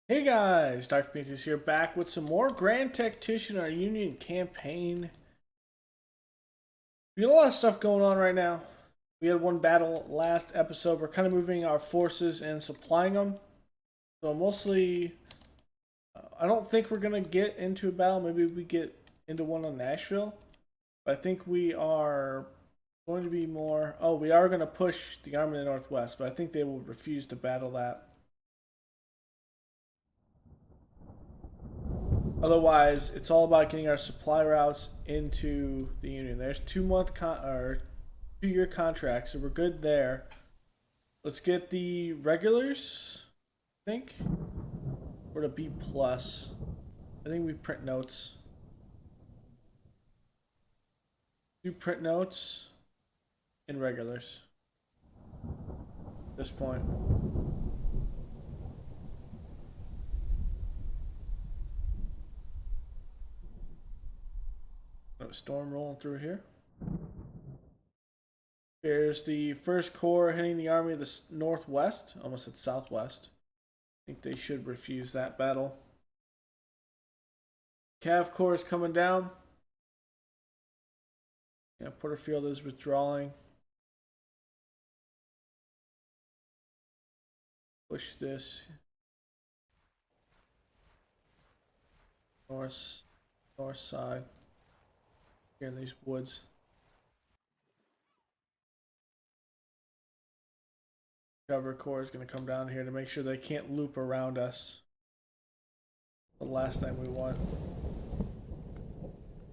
Hey guys, Dr. Pintus here, back with some more Grand Tactician, our Union campaign. We got a lot of stuff going on right now. We had one battle last episode. We're kind of moving our forces and supplying them. So mostly, I don't think we're going to get into a battle. Maybe we get into one on Nashville. But I think we are going to be more... Oh, we are going to push the Army of the Northwest, but I think they will refuse to battle that. Otherwise, it's all about getting our supply routes into the Union. There's 2 month or 2 year contracts, so we're good there. Let's get the regulars, I think. Or the B plus. I think we print notes. Do print notes in regulars at this point. Storm rolling through here. There's the first corps hitting the army of the northwest, almost at southwest. I think they should refuse that battle. Cav corps is coming down. Yeah, Porterfield is withdrawing. Push this north side here in these woods. Cover corps is going to come down here to make sure they can't loop around us. The last thing we want.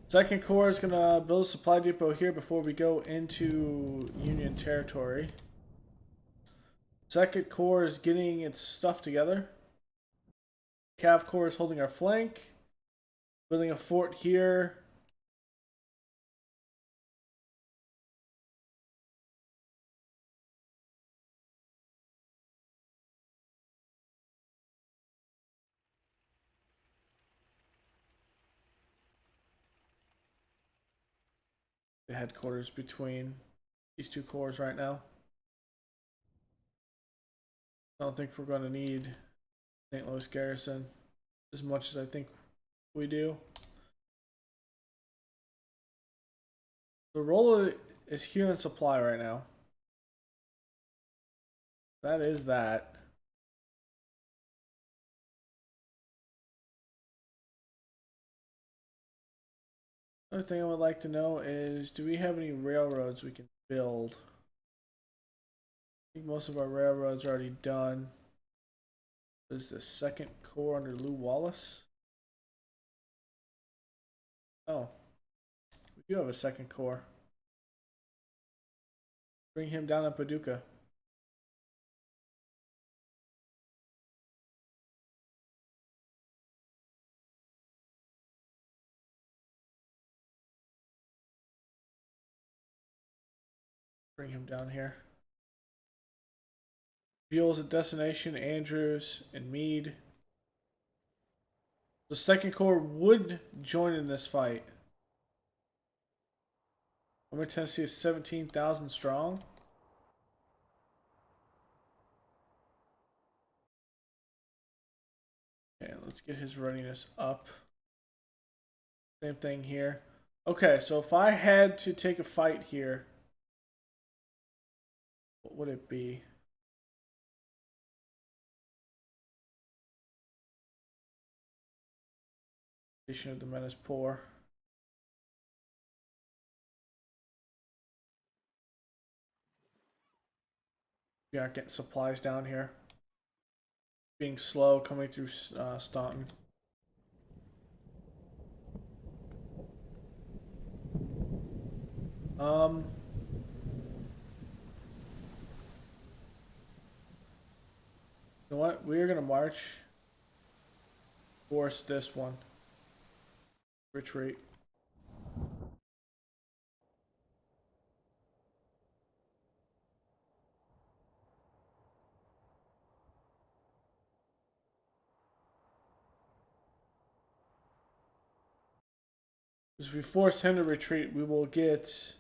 Second corps is going to build a supply depot here before we go into Union territory. Second corps is getting its stuff together. Cav corps is holding our flank. Building a fort here. The headquarters between these two corps right now. I don't think we're going to need St. Louis garrison as much as I think we do. The role is here in supply right now. That is that. Another thing I would like to know is, do we have any railroads we can build? I think most of our railroads are already done. This is the second corps under Lew Wallace. Oh, we do have a second corps. Bring him down to Paducah. Bring him down here. Fuels at destination, Andrews and Meade. The second corps would join in this fight. Army Tennessee is 17,000 strong. Okay, let's get his readiness up. Same thing here. Okay, so if I had to take a fight here, what would it be? Condition of the men is poor. We aren't getting supplies down here. Being slow coming through Staunton. You know what? We're gonna march. Force this one. Retreat. If we force him to retreat, we will get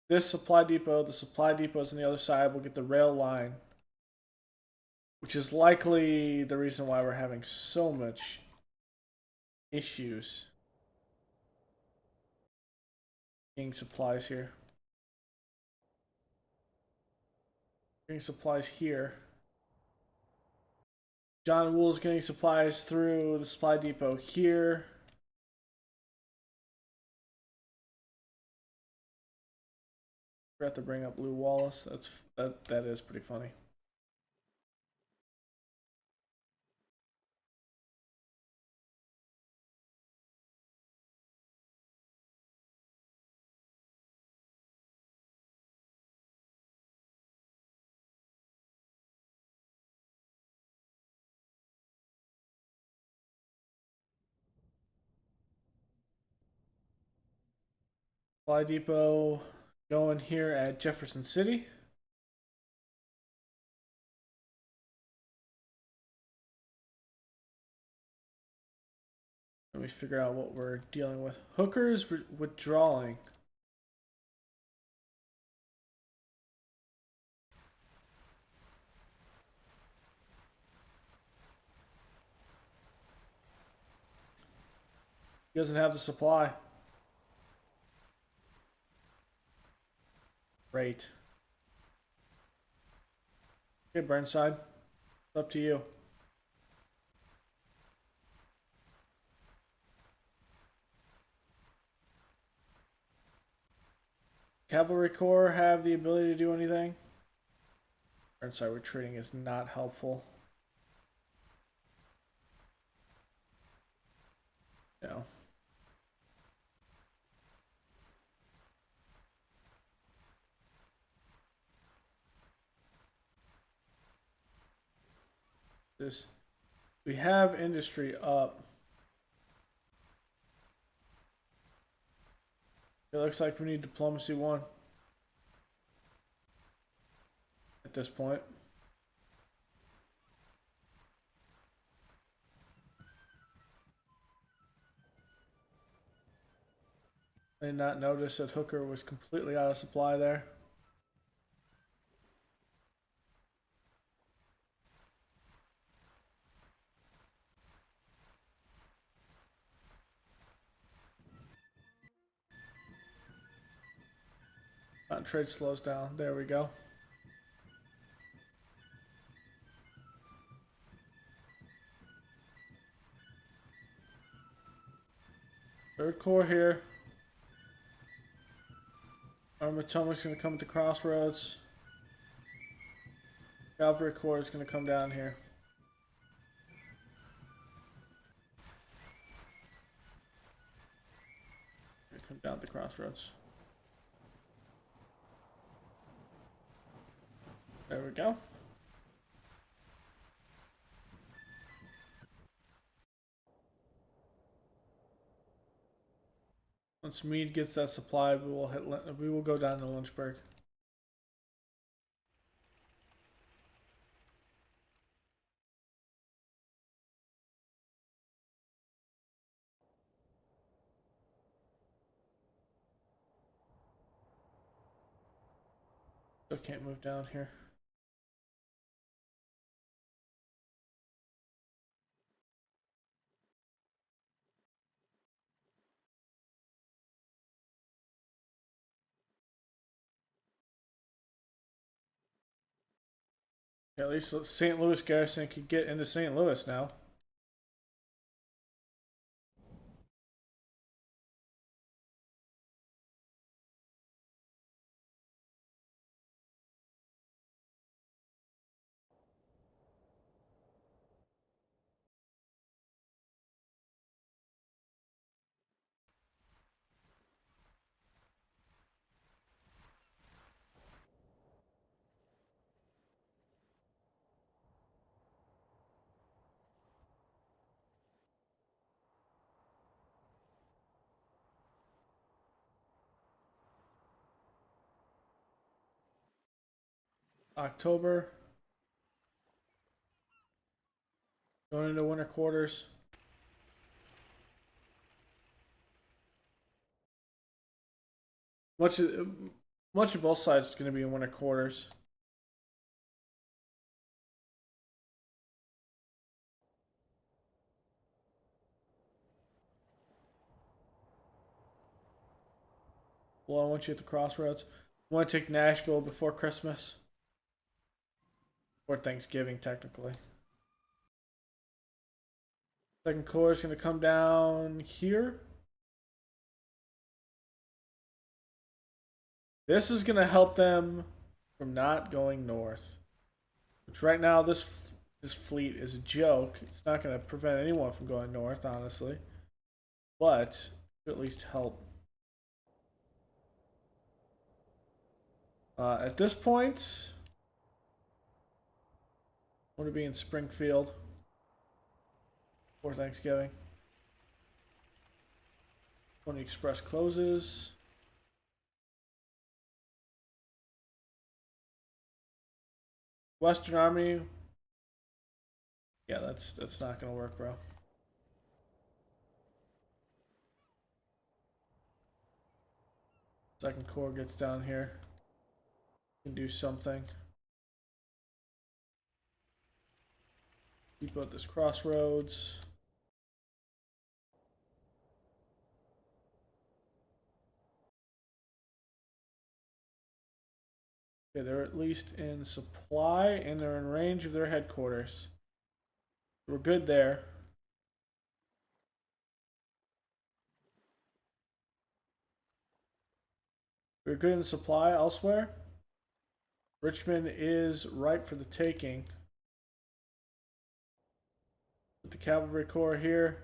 this supply depot. The supply depots on the other side. We'll get the rail line, which is likely the reason why we're having so much issues getting supplies here. Getting supplies here. John Wool's getting supplies through the supply depot here. Forgot to bring up Lou Wallace. That is pretty funny. Supply depot going here at Jefferson City. Let me figure out what we're dealing with. Hookers withdrawing. He doesn't have the supply. Great. Okay, Burnside. It's up to you. Cavalry Corps have the ability to do anything? Burnside retreating is not helpful. No. We have industry up. It looks like we need diplomacy 1 at this point. I did not notice that Hooker was completely out of supply there. Trade slows down. There we go. Third Corps here. Potomac's going to come to Crossroads. Cavalry Corps is going to come down here. Come down the Crossroads. There we go. Once Meade gets that supply, we will go down to Lynchburg. Still can't move down here. At least St. Louis garrison could get into St. Louis now. October. Going into winter quarters. Much of both sides is going to be in winter quarters. Well, I want you at the crossroads. I want to take Nashville before Christmas. Or Thanksgiving, technically. Second Corps is going to come down here. This is going to help them from not going north. Which right now, this fleet is a joke. It's not going to prevent anyone from going north, honestly. But at least help. At this point, I want to be in Springfield for Thanksgiving. When the express closes. Western Army. Yeah, that's not gonna work, bro. Second Corps gets down here. Can do something. Depot at this crossroads. Okay, they're at least in supply and they're in range of their headquarters. We're good there. We're good in supply elsewhere. Richmond is ripe for the taking. Put the cavalry corps here.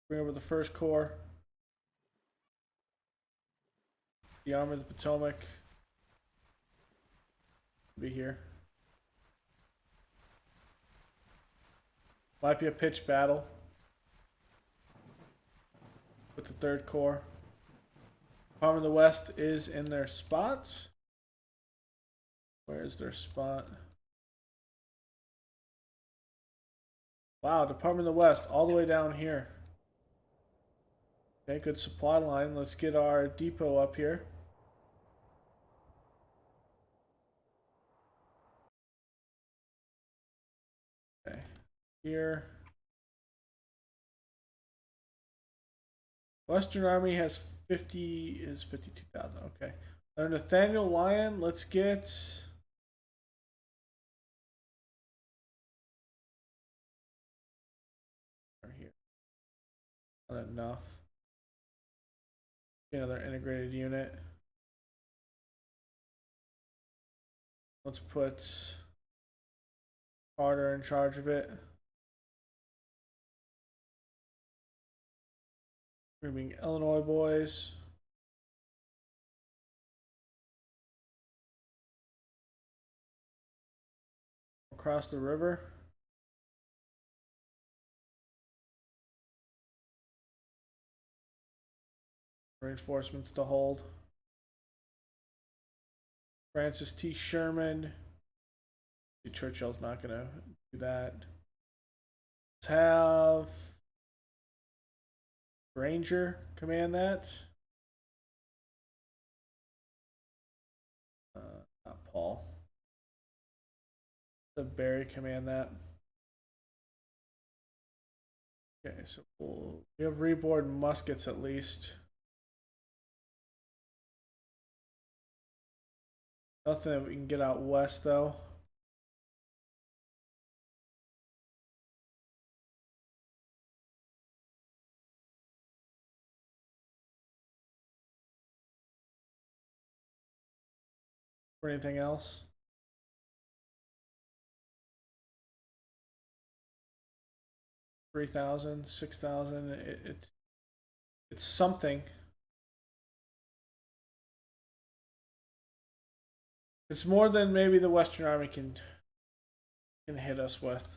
Bring over the first corps. The Army of the Potomac. Be here. Might be a pitched battle with the Third Corps. Department of the West is in their spots. Where is their spot? Wow, Department of the West all the way down here. Okay, good supply line. Let's get our depot up here. Okay, here. Western Army has 52,000. Okay. Nathaniel Lyon, let's get here. Not enough. Another integrated unit. Let's put Carter in charge of it. We're being Illinois boys. Across the river. Reinforcements to hold. Francis T. Sherman. Churchill's not gonna do that. Let's have Granger command that. Not Paul. Let's have Barry command that. Okay, so we have reboard muskets at least. Nothing that we can get out west though. Or anything else? $3,000, $6,000. It's something. It's more than maybe the Western Army can hit us with.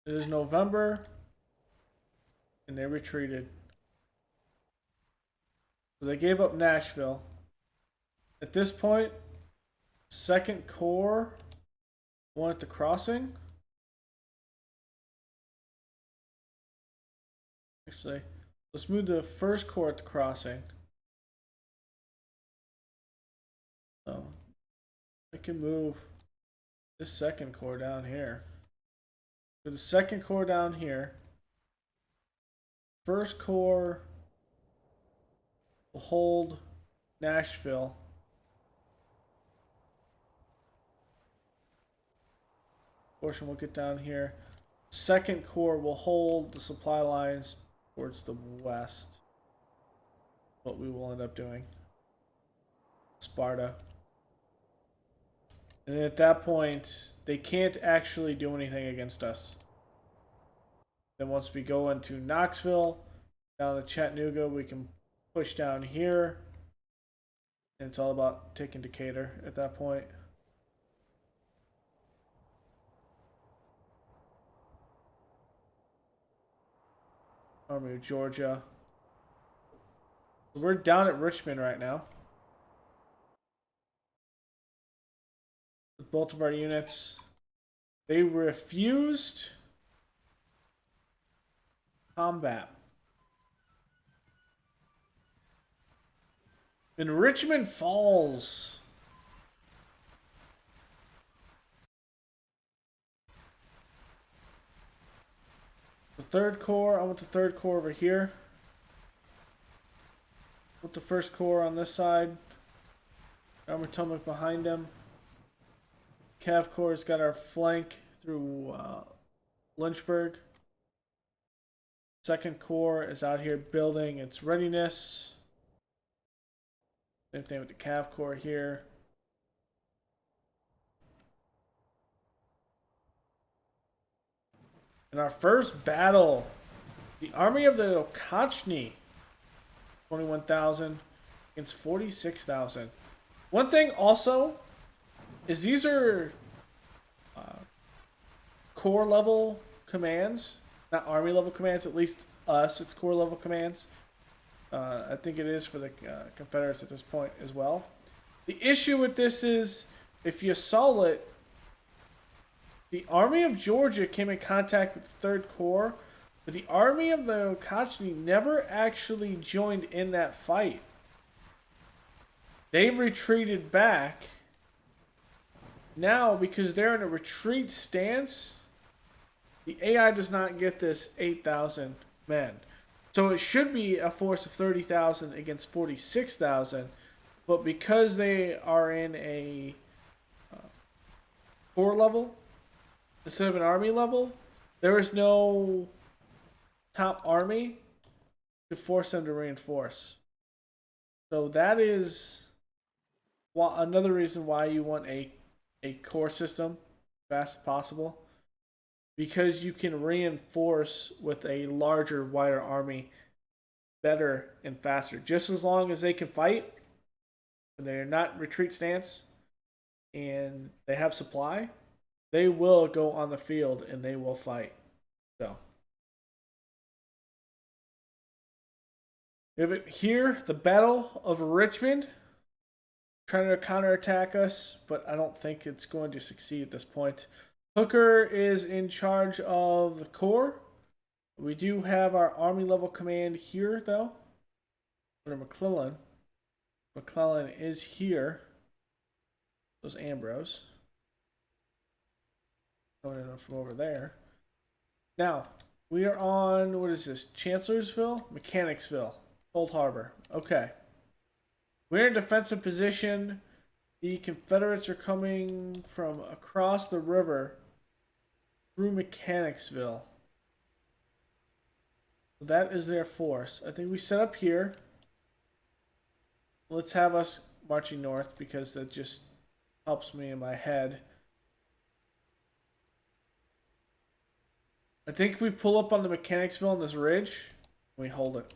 It is November, and they retreated. So they gave up Nashville. At this point, Second Corps won at the crossing. Actually, let's move the First Corps at the crossing. So I can move this Second Corps down here. Put the Second Corps down here. First Corps will hold Nashville. Portion will get down here. Second Corps will hold the supply lines towards the west. What we will end up doing. Sparta. And at that point, they can't actually do anything against us. Then once we go into Knoxville, down to Chattanooga, we can push down here. And it's all about taking Decatur at that point. Army of Georgia. We're down at Richmond right now. With both of our units. They refused combat. And Richmond falls. The Third Corps, I want the Third Corps over here. Put the First Corps on this side. Army Potomac behind them. Cav Corps has got our flank through Lynchburg. Second Corps is out here building its readiness. Same thing with the Cav Corps here. In our first battle, the Army of the Okochni, 21,000 against 46,000. One thing also is these are Corps level commands, not Army level commands. At least us, it's Corps level commands. I think it is for the Confederates at this point as well. The issue with this is, if you saw it, the Army of Georgia came in contact with the Third Corps, but the Army of the Okochni never actually joined in that fight. They retreated back. Now, because they're in a retreat stance, the AI does not get this 8,000 men. So it should be a force of 30,000 against 46,000, but because they are in a corps level instead of an army level, there is no top army to force them to reinforce. So that is another reason why you want a corps system as fast as possible, because you can reinforce with a larger, wider army better and faster. Just as long as they can fight and they're not retreat stance and they have supply, they will go on the field and they will fight. So we have it here, the Battle of Richmond, trying to counterattack us, but I don't think it's going to succeed at this point. Hooker is in charge of the Corps. We do have our Army level command here, though, under McClellan. McClellan is here. Those Ambrose coming in from over there. Now, we are on, what is this, Chancellorsville? Mechanicsville, Cold Harbor. Okay. We're in defensive position. The Confederates are coming from across the river through Mechanicsville. So that is their force. I think we set up here. Let's have us marching north because that just helps me in my head. I think we pull up on the Mechanicsville on this ridge and we hold it.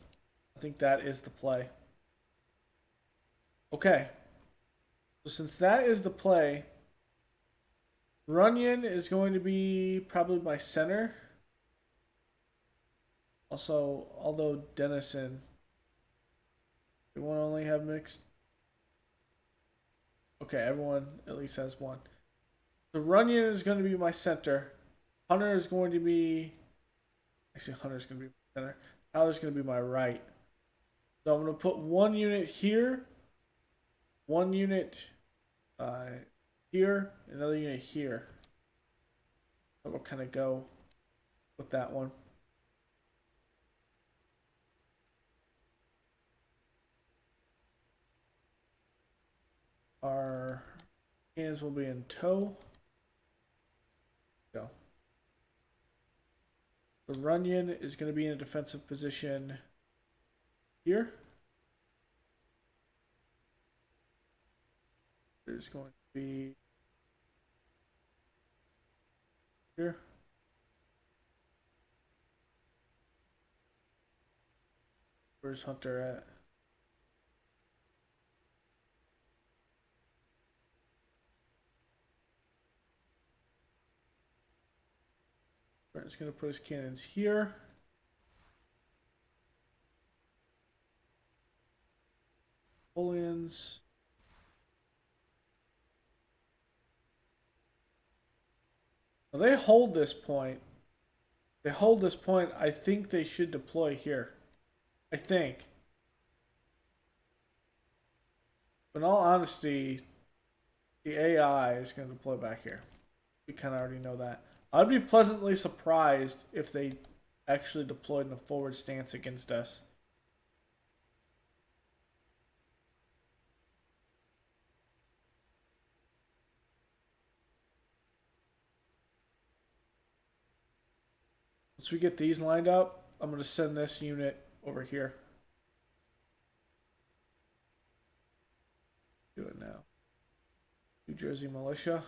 I think that is the play. Okay. So since that is the play, Runyon is going to be probably my center. Also, although Denison, we want to only have mixed. Okay, everyone at least has one. So Runyon is going to be my center. Hunter is going to be, actually Hunter's going to be my center. Tyler's going to be my right. So I'm going to put one unit here, one unit here, another unit here. So we'll kind of go with that one. Our cannons will be in tow. Go. The Runyon is going to be in a defensive position here. There's going to be here. Where's Hunter at? Brent's going to put his cannons here. Napoleons. Well, they hold this point. They hold this point. I think they should deploy here. I think. But in all honesty, the AI is going to deploy back here. We kind of already know that. I'd be pleasantly surprised if they actually deployed in a forward stance against us. Once we get these lined up, I'm going to send this unit over here. Do it now. New Jersey Militia.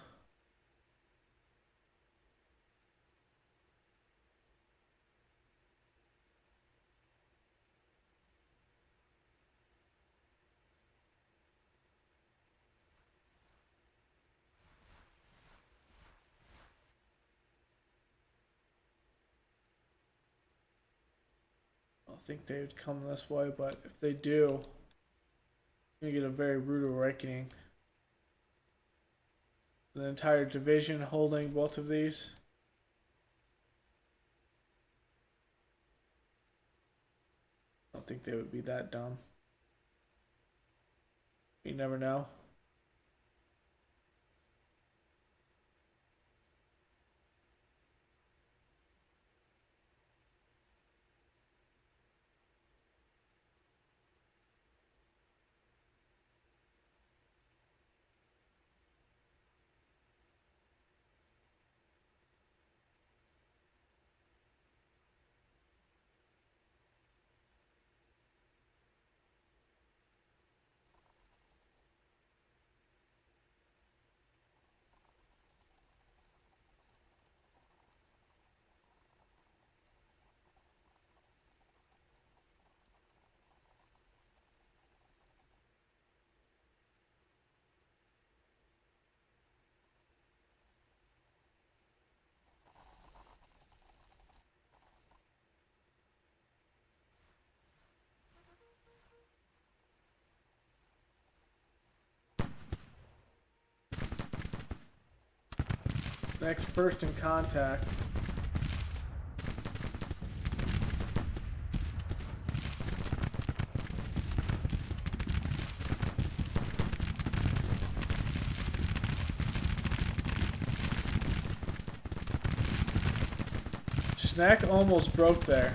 I don't think they would come this way, but if they do, you're going to get a very rude awakening. An entire division holding both of these. I don't think they would be that dumb. You never know. Next, first in contact. Snack almost broke there.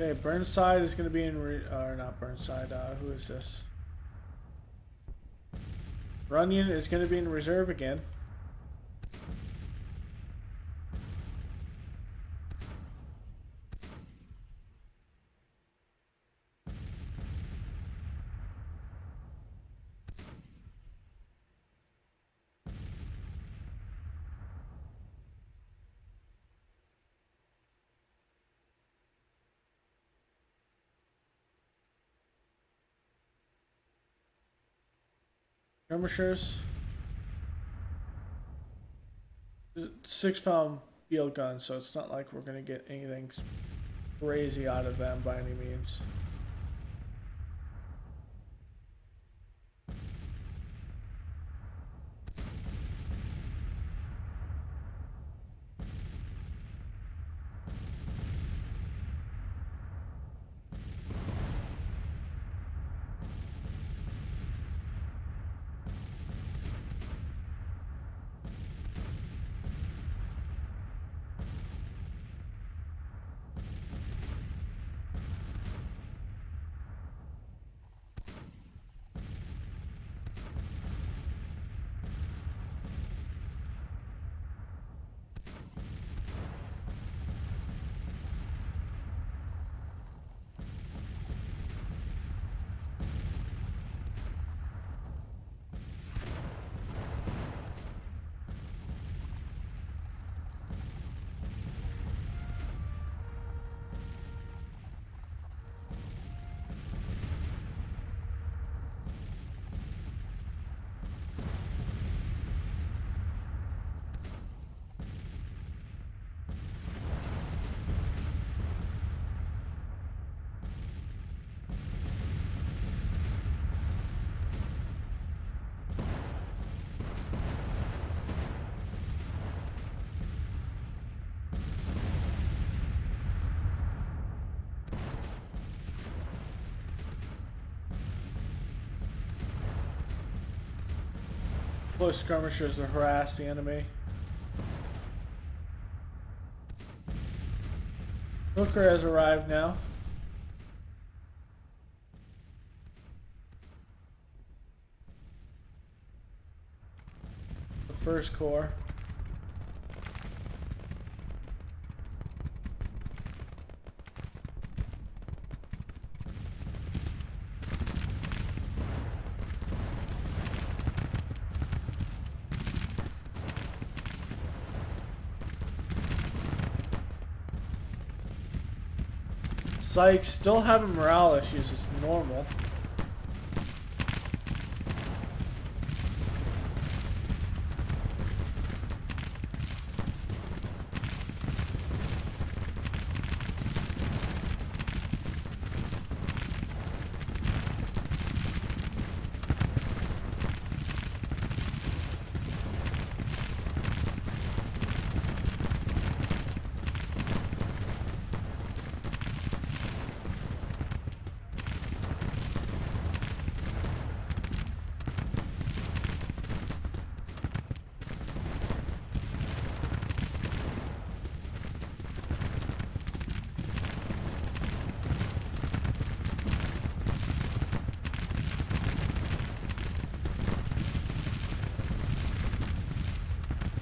Okay, Burnside is going to be in, or not Burnside, who is this? Runyon is going to be in reserve again. Skirmishers. 6 pound field gun, so it's not like we're gonna get anything crazy out of them by any means. Close skirmishers to harass the enemy. Hooker has arrived now. The first corps. Sykes still having morale issues as normal.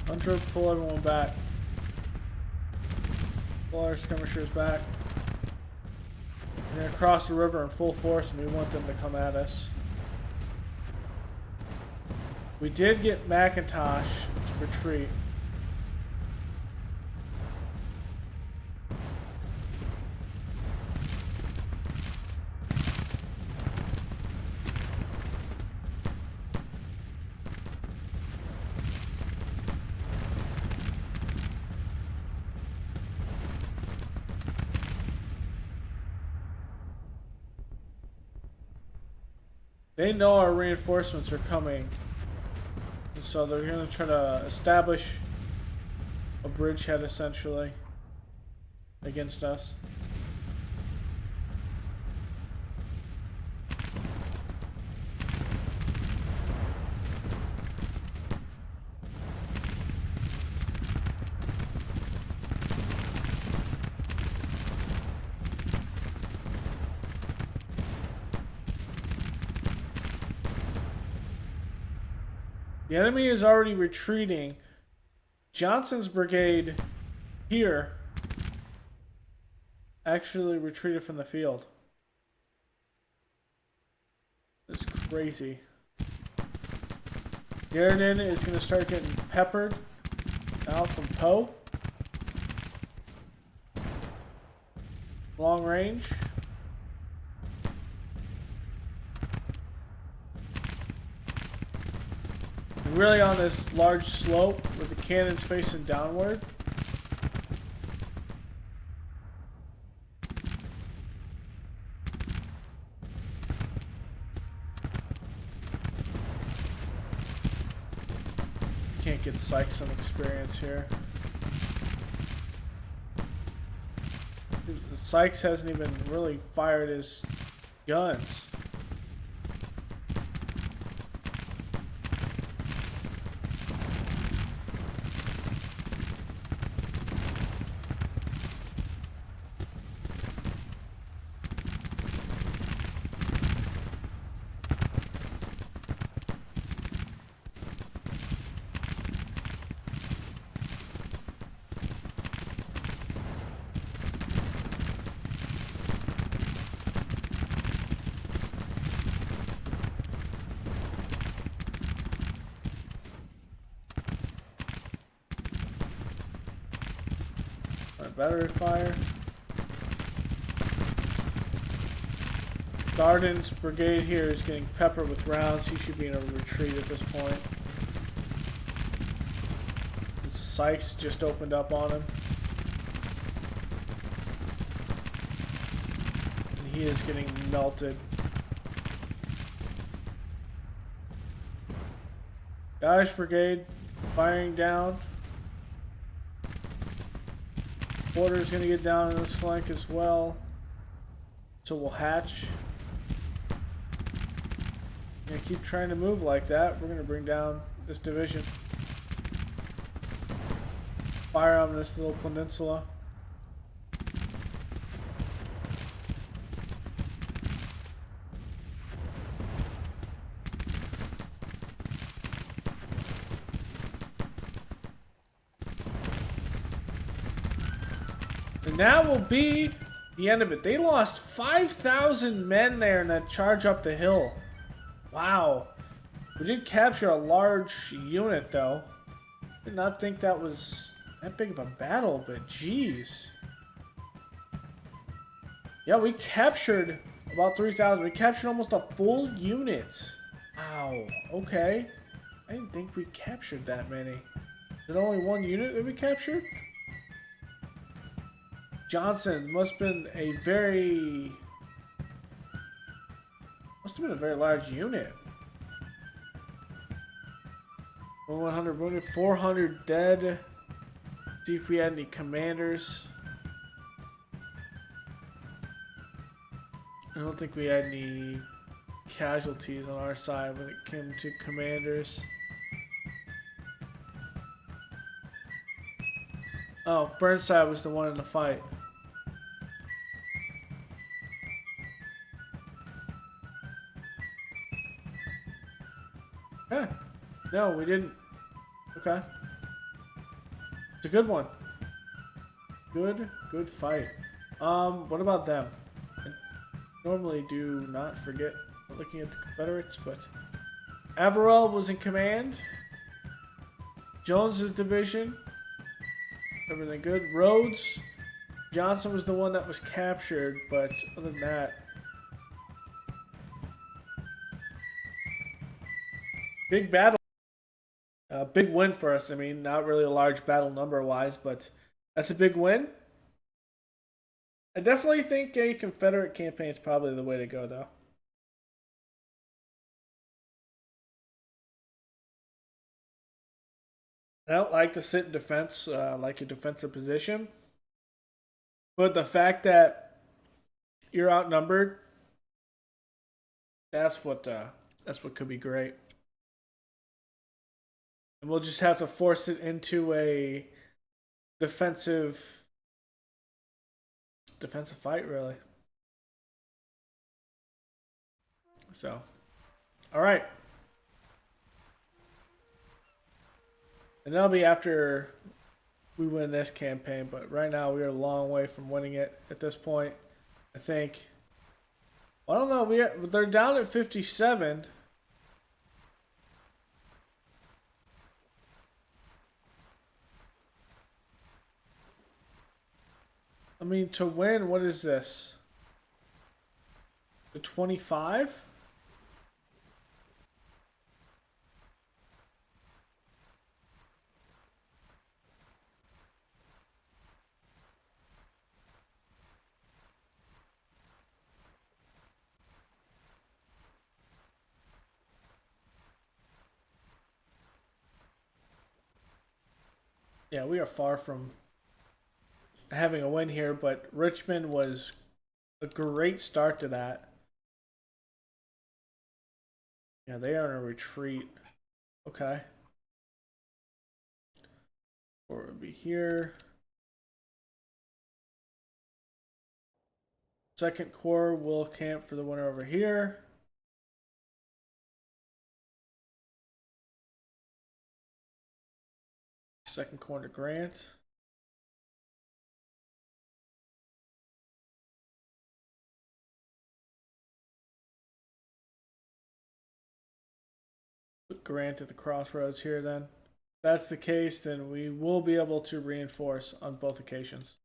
Hunter, pull everyone back. Pull our skirmishers back. We're gonna cross the river in full force and we want them to come at us. We did get McIntosh to retreat. They know our reinforcements are coming, and so they're going to try to establish a bridgehead essentially against us. The enemy is already retreating. Johnson's brigade here actually retreated from the field. That's crazy. Sheridan is going to start getting peppered out from Poe. Long range. Really on this large slope with the cannons facing downward. Can't get Sykes some experience here. Sykes hasn't even really fired his guns. Battery fire. Darden's brigade here is getting peppered with rounds. He should be in a retreat at this point. The Sykes just opened up on him. And he is getting melted. Scottish brigade firing down. Border's gonna get down on this flank as well. So we'll hatch. Gonna keep trying to move like that. We're gonna bring down this division. Fire on this little peninsula. And that will be the end of it. They lost 5,000 men there in that charge up the hill. Wow. We did capture a large unit, though. Did not think that was that big of a battle, but geez. Yeah, we captured about 3,000. We captured almost a full unit. Wow. Okay. I didn't think we captured that many. Is it only one unit that we captured? Johnson must have been a very large unit. 100 wounded, 400 dead. See if we had any commanders. I don't think we had any casualties on our side when it came to commanders. Oh, Burnside was the one in the fight. Yeah. No, we didn't. Okay. It's a good one. Good fight. What about them? I normally do not forget looking at the Confederates, but Averell was in command. Jones's division. Everything good. Rhodes. Johnson was the one that was captured, but other than that, big battle. Big win for us. I mean, not really a large battle number-wise, but that's a big win. I definitely think a Confederate campaign is probably the way to go, though. I don't like to sit in defense, like a defensive position. But the fact that you're outnumbered, that's what could be great. And we'll just have to force it into a defensive fight, really. So, all right. And that'll be after we win this campaign, but right now we are a long way from winning it at this point, I think. Well, I don't know. They're down at 57. I mean, to win, what is this? The 25? Yeah, we are far from having a win here, but Richmond was a great start to that. Yeah, they are in a retreat. Okay. Or it would be here. Second corps will camp for the winter over here. Second corps to Grant. Put Grant at the crossroads here then. If that's the case, then we will be able to reinforce on both occasions.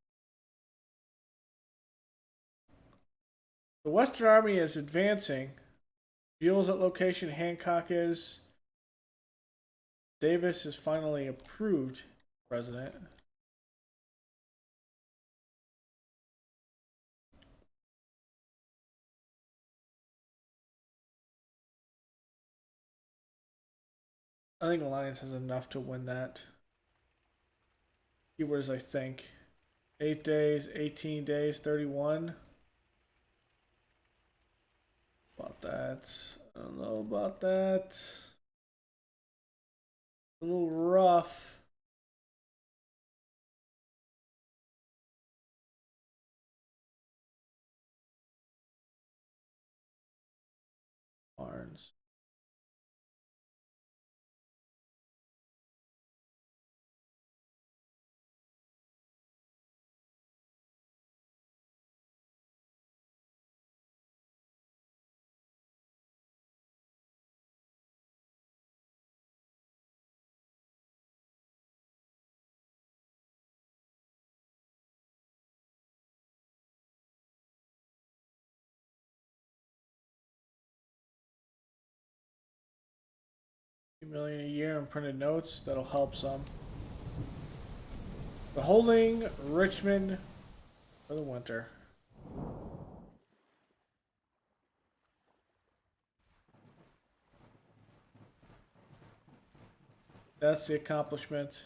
The Western Army is advancing. Buell's at location, Hancock is. Davis is finally approved president. I think Alliance has enough to win that. Keywords, I think. 8 days, 18 days, 31. About that. I don't know about that. It's a little rough. Barnes. $2 million a year in printed notes. That'll help some. But holding Richmond for the winter. That's the accomplishment.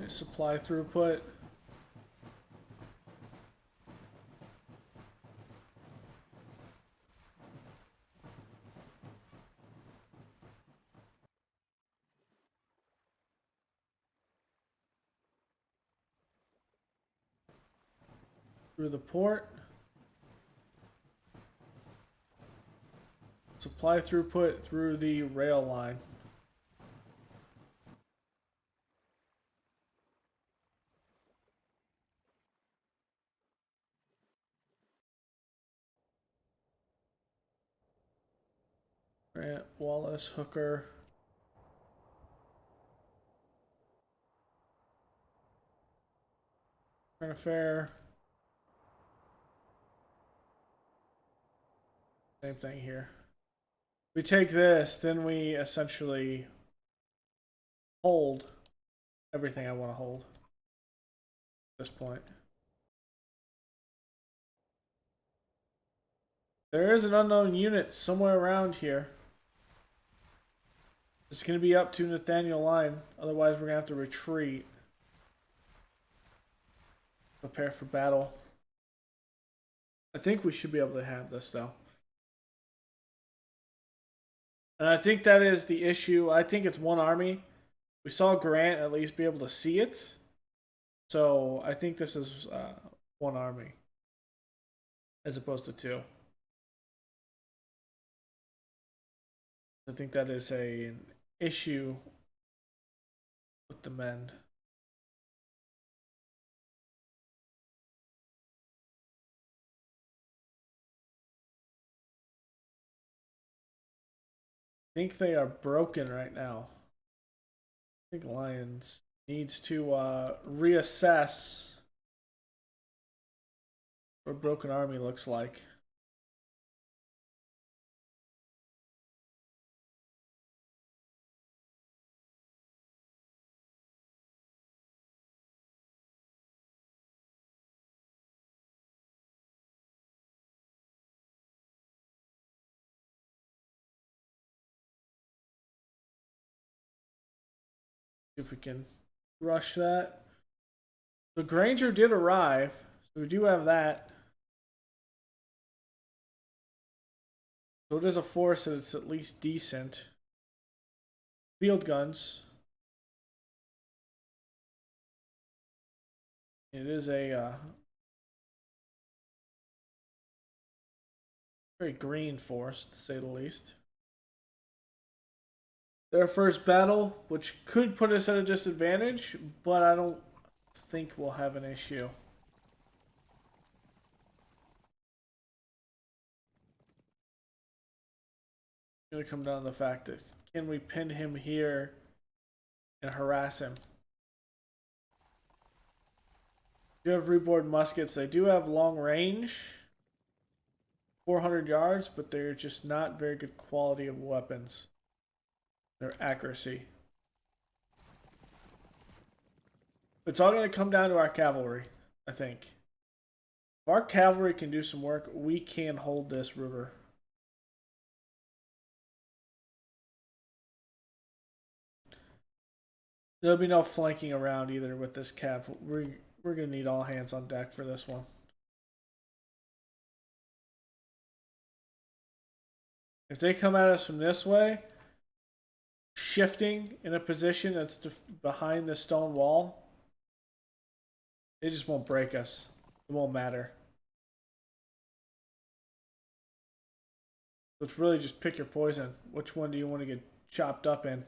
Supply throughput. Through the port. Supply throughput through the rail line. Grant, Wallace, Hooker. Current affair. Same thing here. We take this, then we essentially hold everything I want to hold at this point. There is an unknown unit somewhere around here. It's going to be up to Nathaniel Line. Otherwise, we're going to have to retreat. Prepare for battle. I think we should be able to have this, though. And I think that is the issue. I think it's one army. We saw Grant at least be able to see it. So I think this is one army. As opposed to two. I think that is an issue with the men. I think they are broken right now. I think Lions needs to reassess what a broken army looks like. See if we can rush that. The Granger did arrive, so we do have that. So it is a force that it's at least decent. Field guns. It is a very green force, to say the least. Their first battle, which could put us at a disadvantage, but I don't think we'll have an issue. It's going to come down to the fact that can we pin him here and harass him? They do have reboard muskets. They do have long range, 400 yards, but they're just not very good quality of weapons. Their accuracy. It's all going to come down to our cavalry, I think. If our cavalry can do some work, we can hold this river. There'll be no flanking around either with this cav. We're going to need all hands on deck for this one. If they come at us from this way, shifting in a position that's behind the stone wall, they just won't break us. It won't matter. So it's really just pick your poison. Which one do you want to get chopped up in?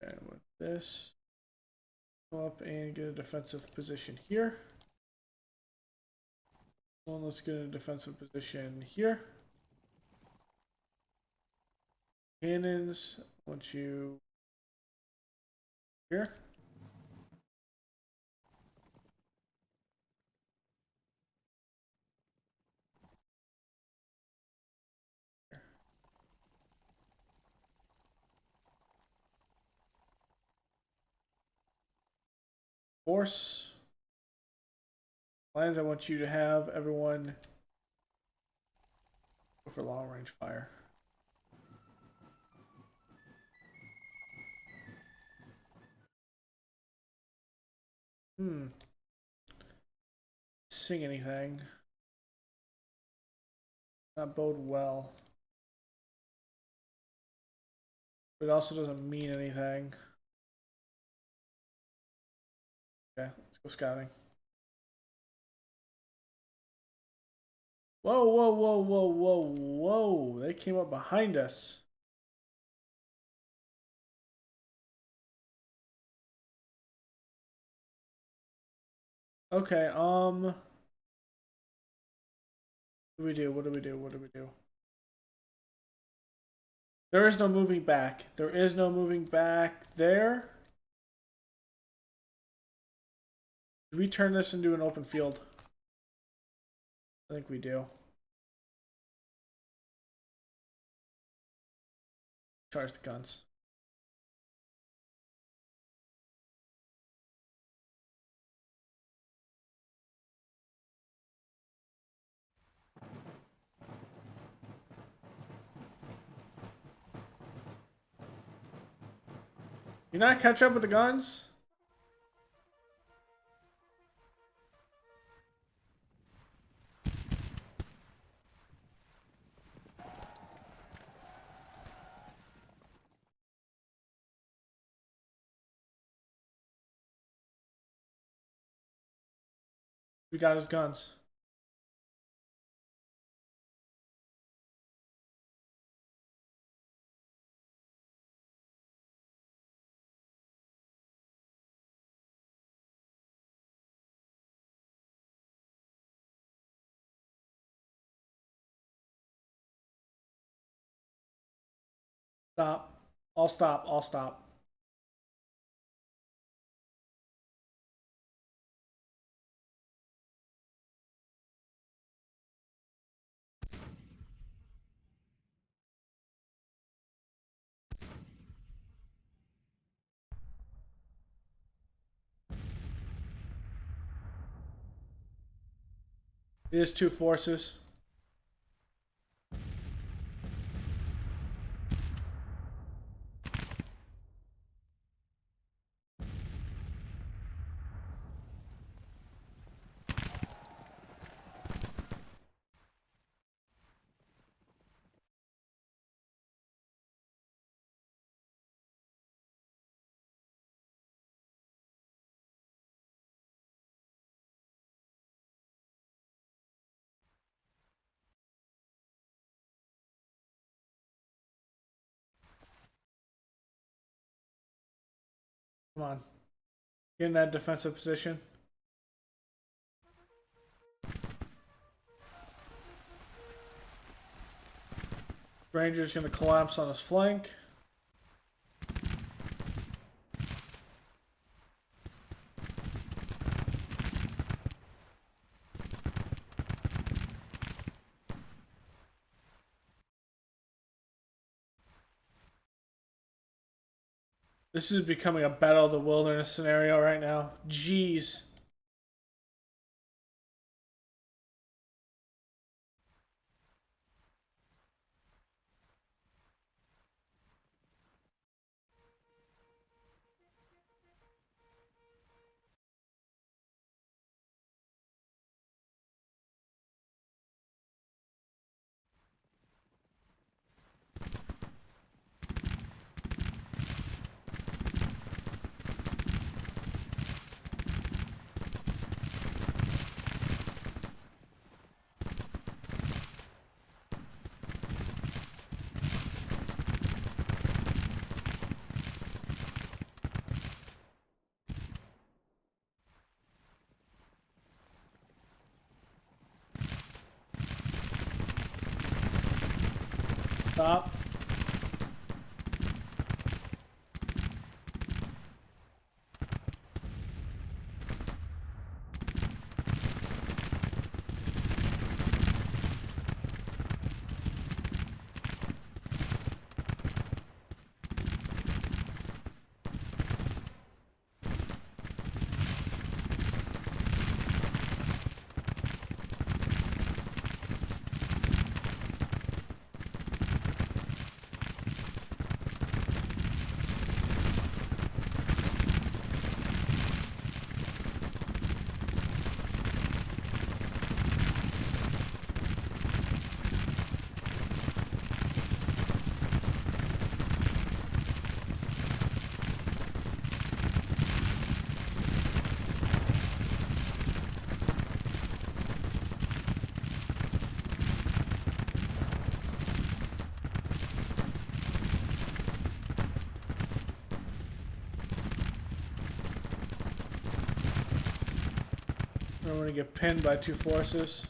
And with this, go up and get a defensive position here. Well, let's get a defensive position here. Cannons, I want you here. Force. Lines, I want you to have everyone go for long range fire. Sing anything. Not bode well. But it also doesn't mean anything. Okay, let's go scouting. Whoa, whoa, whoa, whoa, whoa, whoa. They came up behind us. Okay, what do we do? What do we do? What do we do? There is no moving back. There is no moving back there. Do we turn this into an open field? I think we do. Charge the guns. You not catch up with the guns? We got his guns. Stop. I'll stop. I'll stop. It is two forces. Come on. Get in that defensive position. Ranger's going to collapse on his flank. This is becoming a battle of the wilderness scenario right now. Jeez. Stop. I'm going to get pinned by two forces.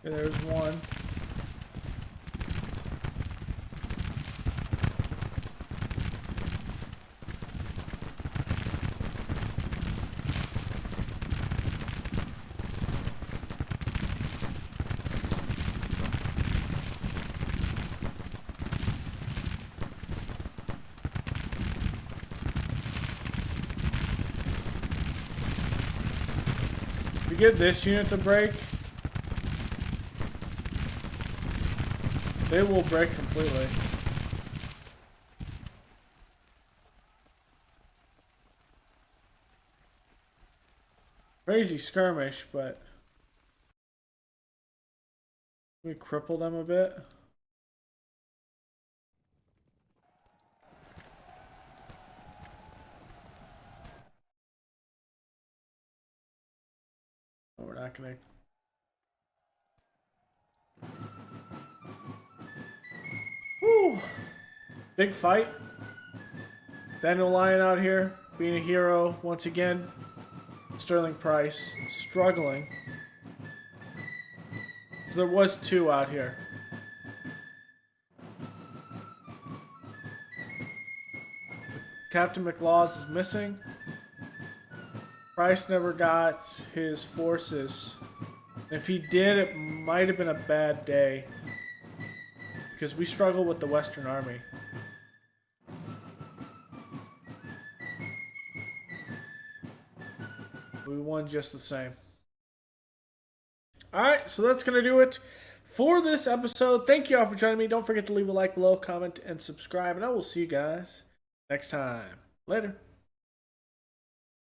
Okay, there's one. If you get this unit to break, they will break completely. Crazy skirmish, but we cripple them a bit. Oh, we're not gonna. Whew. Big fight. Daniel Lyon out here, being a hero once again. Sterling Price, struggling. There was 2 out here. Captain McLaws is missing. Price never got his forces. If he did, it might have been a bad day. Because we struggle with the Western Army. We won just the same. Alright, so that's going to do it for this episode. Thank you all for joining me. Don't forget to leave a like below, comment, and subscribe. And I will see you guys next time. Later.